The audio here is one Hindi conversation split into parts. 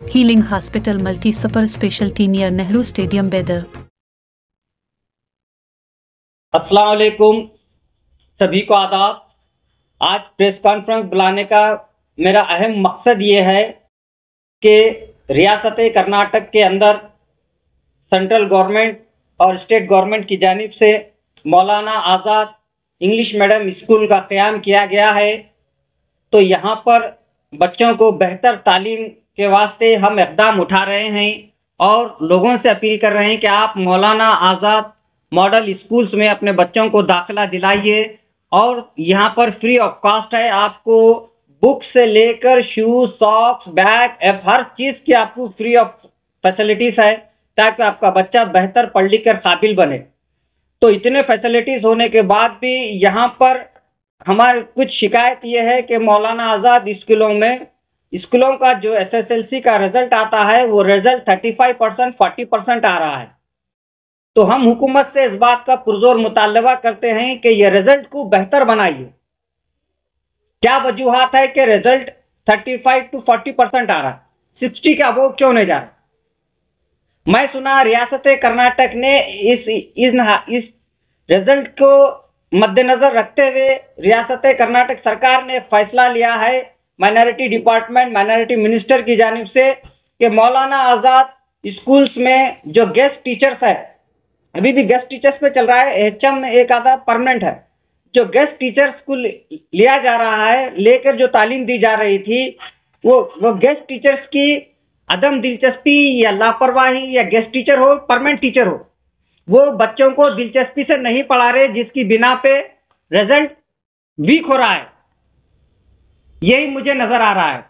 Healing Hospital Multi Super Specialty near Nehru Stadium, Bedar. अस्सलाम वालेकुम, सभी को आदाब। आज प्रेस कॉन्फ्रेंस बुलाने का मेरा अहम मकसद ये है कि रियासत कर्नाटक के अंदर सेंट्रल गवर्नमेंट और स्टेट गवर्नमेंट की जानिब से मौलाना आज़ाद इंग्लिश मीडियम स्कूल का क़याम किया गया है। तो यहाँ पर बच्चों को बेहतर तालीम के वास्ते हम इक़दाम उठा रहे हैं और लोगों से अपील कर रहे हैं कि आप मौलाना आज़ाद मॉडल स्कूल्स में अपने बच्चों को दाखिला दिलाइए। और यहाँ पर फ्री ऑफ कॉस्ट है, आपको बुक से लेकर शूज, सॉक्स, बैग, हर चीज़ की आपको फ्री ऑफ फैसिलिटीज़ है ताकि आपका बच्चा बेहतर पढ़ लिख कर काबिल बने। तो इतने फैसिलिटीज़ होने के बाद भी यहाँ पर हमारी कुछ शिकायत ये है कि मौलाना आज़ाद स्कूलों का जो SSLC का रिजल्ट आता है वो रिजल्ट 35%, 40% आ रहा है। तो हम हुकूमत से इस बात का पुरजोर मुतालबा करते हैं कि ये रिजल्ट को बेहतर बनाइए। क्या वजूहात है कि रिजल्ट 35 to 40% आ रहा है, 60 के अबव क्यों नहीं जा रहा? मैं सुना रियासत कर्नाटक ने इस रिजल्ट को मद्देनजर रखते हुए रियासत कर्नाटक सरकार ने फैसला लिया है माइनॉरिटी डिपार्टमेंट, माइनॉरिटी मिनिस्टर की जानिब से कि मौलाना आज़ाद स्कूल्स में जो गेस्ट टीचर्स है, अभी भी गेस्ट टीचर्स पे चल रहा है, HM एक आधा परमानेंट है, जो गेस्ट टीचर्स को लिया जा रहा है, लेकर जो तालीम दी जा रही थी वो गेस्ट टीचर्स की अदम दिलचस्पी या लापरवाही, या गेस्ट टीचर हो परमानेंट टीचर हो, वो बच्चों को दिलचस्पी से नहीं पढ़ा रहे, जिसकी बिना पे रिजल्ट वीक हो रहा है। यही मुझे नजर आ रहा है।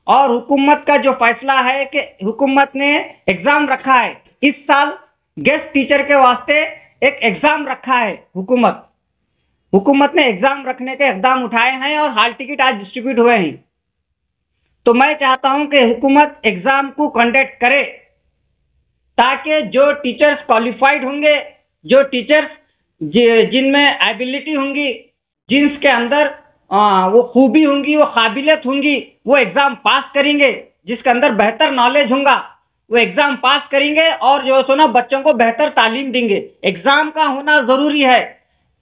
और हुकूमत का जो फैसला है कि हुकूमत ने एग्जाम रखा है इस साल, गेस्ट टीचर के वास्ते एक एग्जाम रखा है हुकूमत ने एग्जाम रखने के इकदाम उठाए हैं और हाल टिकट आज डिस्ट्रीब्यूट हुए हैं। तो मैं चाहता हूं कि हुकूमत एग्जाम को कंडक्ट करे ताकि जो टीचर्स क्वालिफाइड होंगे, जो टीचर्स जिनमें एबिलिटी होंगी, जिनके अंदर वो खूबी होंगी, वो काबिलियत होंगी, वो एग्जाम पास करेंगे, जिसके अंदर बेहतर नॉलेज होगा वो एग्जाम पास करेंगे और जो सो ना बच्चों को बेहतर तालीम देंगे। एग्जाम का होना जरूरी है।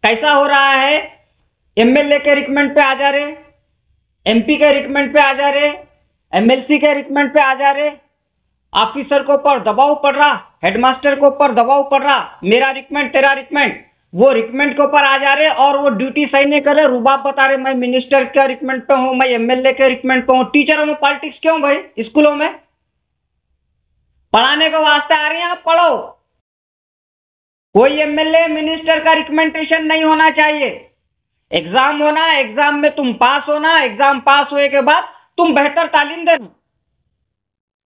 कैसा हो रहा है, MLA के रिकमेंड पे आ जा रहे, MP के रिकमेंड पे आ जा रहे, MLC के रिकमेंड पे आ जा रहे, ऑफिसर को ऊपर दबाव पड़ रहा, हेडमास्टर को ऊपर दबाव पड़ रहा, मेरा रिकमेंड तेरा रिकमेंड, वो रिकमेंड के ऊपर आ जा रहे और वो ड्यूटी सही नहीं कर रहे, रुबाब बता रहे मैं मिनिस्टर के रिकमेंड पे हूं, मैं MLA के रिकमेंड पे हूं। टीचरों में पॉलिटिक्स क्यों भाई? स्कूलों में पढ़ाने के वास्ते आ रहे हैं, आप पढ़ो। कोई MLA मिनिस्टर का रिकमेंडेशन नहीं होना चाहिए। एग्जाम होना, एग्जाम में तुम पास होना, एग्जाम पास हुए के बाद तुम बेहतर तालीम देना।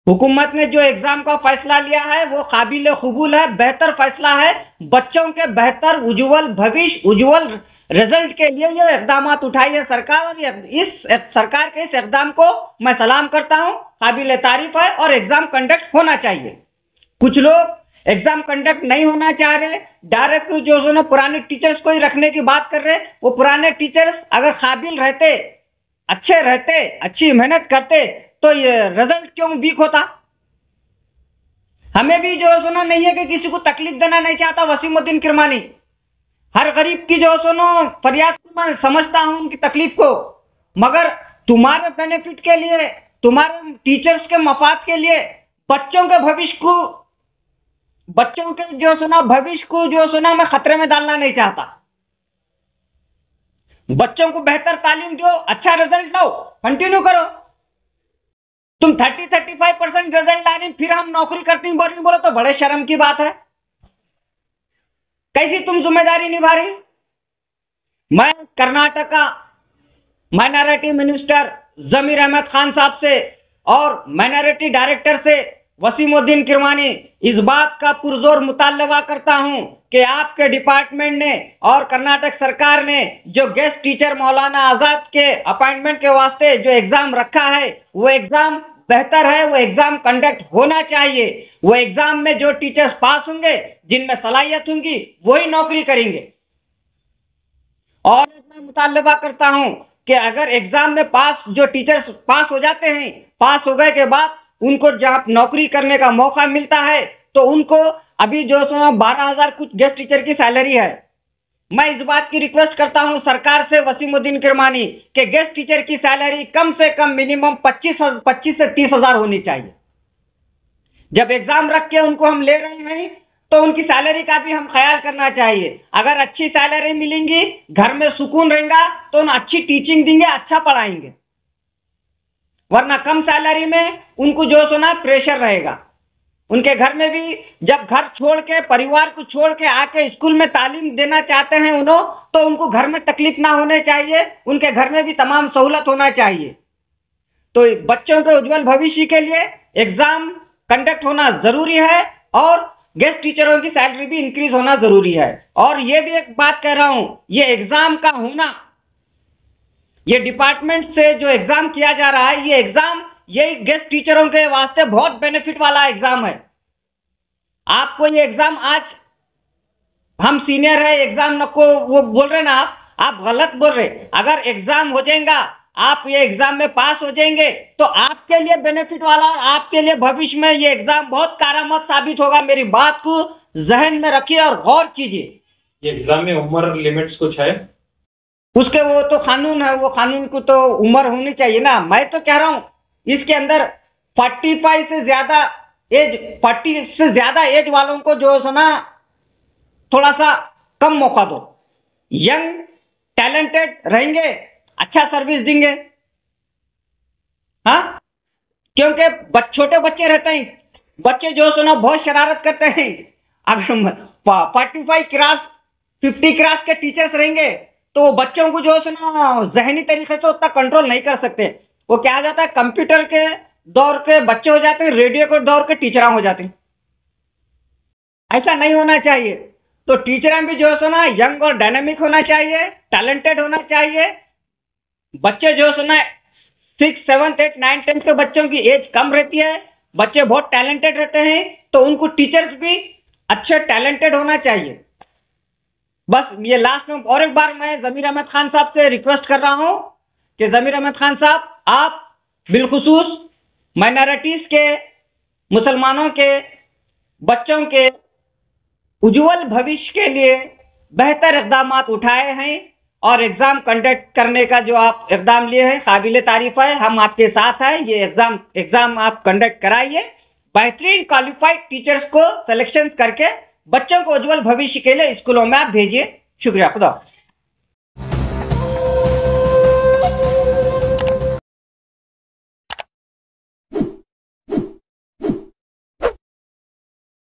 हुकूमत ने जो एग्जाम का फैसला लिया है वो काबिल कबूल है, बेहतर फैसला है। बच्चों के बेहतर उज्जवल भविष्य, उज्जवल रिजल्ट के लिए ये इकदाम उठाई है सरकार, और इस सरकार के इस इकदाम को मैं सलाम करता हूं, काबिल तारीफ है और एग्जाम कंडक्ट होना चाहिए। कुछ लोग एग्जाम कंडक्ट नहीं होना चाह रहे, डायरेक्ट जो है ना पुराने टीचर्स को ही रखने की बात कर रहे। वो पुराने टीचर्स अगर काबिल रहते, अच्छे रहते, अच्छी मेहनत करते तो ये रिजल्ट क्यों वीक होता? हमें भी जो है सुना नहीं है कि किसी को तकलीफ देना नहीं चाहता वसीमुद्दीन किरमानी। हर गरीब की जो सुनो फरियाद मैं समझता हूं, उनकी तकलीफ को, मगर तुम्हारे बेनिफिट के लिए, तुम्हारे टीचर्स के मफाद के लिए, बच्चों के भविष्य को, बच्चों के जो सुना भविष्य को जो सुना मैं खतरे में डालना नहीं चाहता। बच्चों को बेहतर तालीम दो, अच्छा रिजल्ट लो, कंटिन्यू करो। तुम 30-35% रिजल्ट लाने फिर हम नौकरी करती बोलो तो बड़े शर्म की बात है। कैसी तुम जिम्मेदारी निभा रही? मैं कर्नाटका माइनॉरिटी मिनिस्टर जमीर अहमद खान साहब से और माइनॉरिटी डायरेक्टर से वसीमुद्दीन किरमानी इस बात का पुरजोर मुतालबा करता हूं कि आपके डिपार्टमेंट ने और कर्नाटक सरकार ने जो गेस्ट टीचर मौलाना आज़ाद के अपॉइंटमेंट के वास्ते जो एग्जाम रखा है वो एग्जाम बेहतर है, वो एग्जाम कंडक्ट होना चाहिए। वो एग्जाम में जो टीचर्स पास होंगे, जिनमें सलाहियत होंगी, वही नौकरी करेंगे। और मैं मुतालबा करता हूं कि अगर एग्जाम में पास जो टीचर्स पास हो जाते हैं, पास हो गए के बाद उनको जब नौकरी करने का मौका मिलता है तो उनको अभी जो 12,000 कुछ गेस्ट टीचर की सैलरी है। मैं इस बात की रिक्वेस्ट करता हूं सरकार से, वसीमुद्दीन किरमानी, कि गेस्ट टीचर की सैलरी कम से कम मिनिमम 25 से 30,000 होनी चाहिए। जब एग्जाम रख के उनको हम ले रहे हैं तो उनकी सैलरी का भी हम ख्याल करना चाहिए। अगर अच्छी सैलरी मिलेंगी, घर में सुकून रहेगा, तो उन्हें अच्छी टीचिंग देंगे, अच्छा पढ़ाएंगे। वरना कम सैलरी में उनको जो प्रेशर रहेगा। उनके घर में भी जब घर छोड़ के, परिवार को छोड़ के आके स्कूल में तालीम देना चाहते हैं तो उनको घर में तकलीफ ना होने चाहिए, उनके घर में भी तमाम सहूलत होना चाहिए। तो बच्चों के उज्जवल भविष्य के लिए एग्जाम कंडक्ट होना जरूरी है और गेस्ट टीचरों की सैलरी भी इंक्रीज होना जरूरी है। और ये भी एक बात कह रहा हूं, ये एग्जाम का होना, ये डिपार्टमेंट से जो एग्जाम किया जा रहा है, ये एग्जाम यही गेस्ट टीचरों के वास्ते बहुत बेनिफिट वाला एग्जाम है। आपको ये एग्जाम, आज हम सीनियर है, एग्जाम नको वो बोल रहे ना, आप गलत बोल रहे। अगर एग्जाम हो जाएगा, आप ये एग्जाम में पास हो जाएंगे तो आपके लिए बेनिफिट वाला और आपके लिए भविष्य में ये एग्जाम बहुत कारामद साबित होगा। मेरी बात को जहन में रखिए और गौर कीजिए। ये एग्जाम में उम्र लिमिट्स कुछ है? उसके वो तो कानून है, वो कानून को तो उम्र होनी चाहिए ना। मैं तो कह रहा हूं इसके अंदर 40 से ज्यादा एज वालों को जो थोड़ा सा कम मौका दो। यंग टैलेंटेड रहेंगे, अच्छा सर्विस देंगे। हाँ, क्योंकि छोटे बच्चे रहते हैं, बच्चे जो बहुत शरारत करते हैं। अगर 45 क्रॉस 50 क्रॉस के टीचर्स रहेंगे तो बच्चों को जो जहनी तरीके से उतना कंट्रोल नहीं कर सकते। वो क्या हो जाता है, कंप्यूटर के दौर के बच्चे हो जाते हैं, रेडियो के दौर के टीचर हो जाते हैं। ऐसा नहीं होना चाहिए। तो टीचर भी जो यंग और डायनामिक होना चाहिए, टैलेंटेड होना चाहिए। बच्चे जो 6, 7, 8, 9, 10 के बच्चों की एज कम रहती है, बच्चे बहुत टैलेंटेड रहते हैं, तो उनको टीचर्स भी अच्छे टैलेंटेड होना चाहिए। बस ये लास्ट में और एक बार मैं जमीर अहमद खान साहब से रिक्वेस्ट कर रहा हूं कि जमीर अहमद खान साहब, आप बिलखुसूस माइनॉरिटीज के, मुसलमानों के बच्चों के उज्जवल भविष्य के लिए बेहतर इक़दाम उठाए हैं और एग्जाम कंडक्ट करने का जो आप इक़दाम लिए हैं काबिल तारीफ है। हम आपके साथ हैं। ये एग्जाम आप कंडक्ट कराइए, बेहतरीन क्वालिफाइड टीचर्स को सिलेक्शन करके बच्चों को उज्जवल भविष्य के लिए स्कूलों में आप भेजिए। शुक्रिया, खुदा।